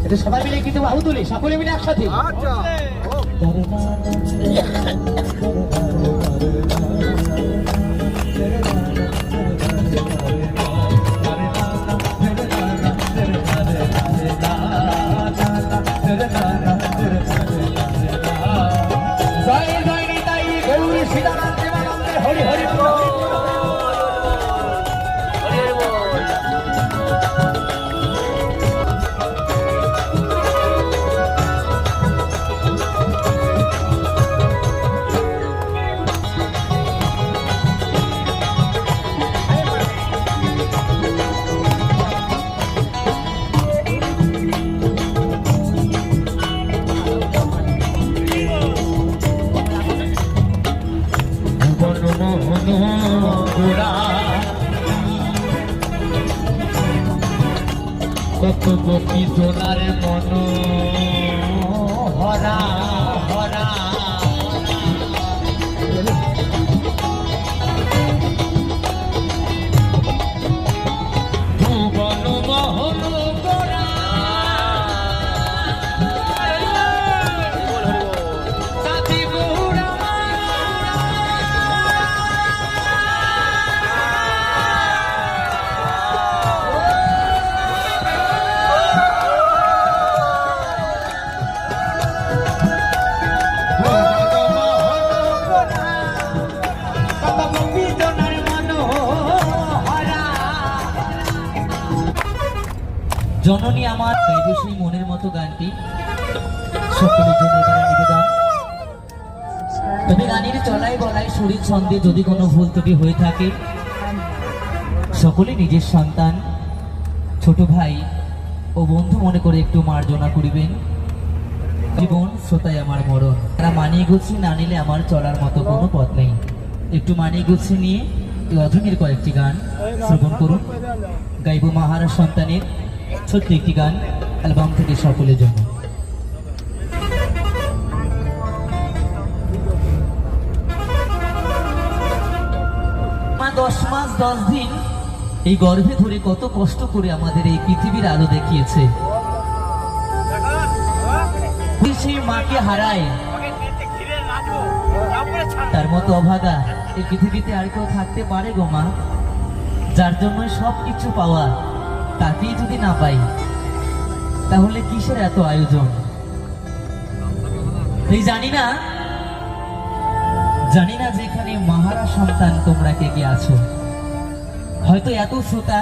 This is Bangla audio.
এটা সবাই মিলে কিন্তু বাহু তুলি, সকলে মিলে একসাথে। জয় জয় নিতাই গৌর সীতারাম প্রেমানন্দে হরি হরি বল। কত গোপী সোনার মন হরা হরা ভুবন মোহন গোরা সাথী বুড়া জননী আমার গাইবে সেই মনের মতো গানটি সকলের জন্য এবারে নিবেদন। তবে গানের চলাই বলাই শরীর ছন্দে যদি কোনো ভুল ত্রুটি হয়ে থাকে সকলে নিজের সন্তান ছোট ভাই ও বন্ধু মনে করে একটু মার্জনা করিবেন। জীবন শ্রোতায় আমার মরণ, তারা মানিয়ে গুছিয়ে না নিলে আমার চলার মতো কোনো পথ নেই। একটু মানিয়ে গুছিয়ে নিয়ে এই অধমের কয়েকটি গান শ্রবণ করুন। গাইব মহারাজ সন্তানের ছোট্ট একটি গান অ্যালবাম থেকে সকলের জন্য। মা 10 মাস 10 দিন এই গর্ভে ধরে কত কষ্ট করে আমাদের এই পৃথিবীর আলো দেখিয়েছে। সেই মাকে হারায় তার মতো অভাগা এই পৃথিবীতে আর কেউ থাকতে পারে গো মা? যার জন্য সবকিছু পাওয়া তাকেই যদি না পাই তাহলে কিসের এত আয়োজন? এই জানি না যেখানে মহারাজ সন্তান তোমরা কে কে আছো, হয়তো এত শ্রোতা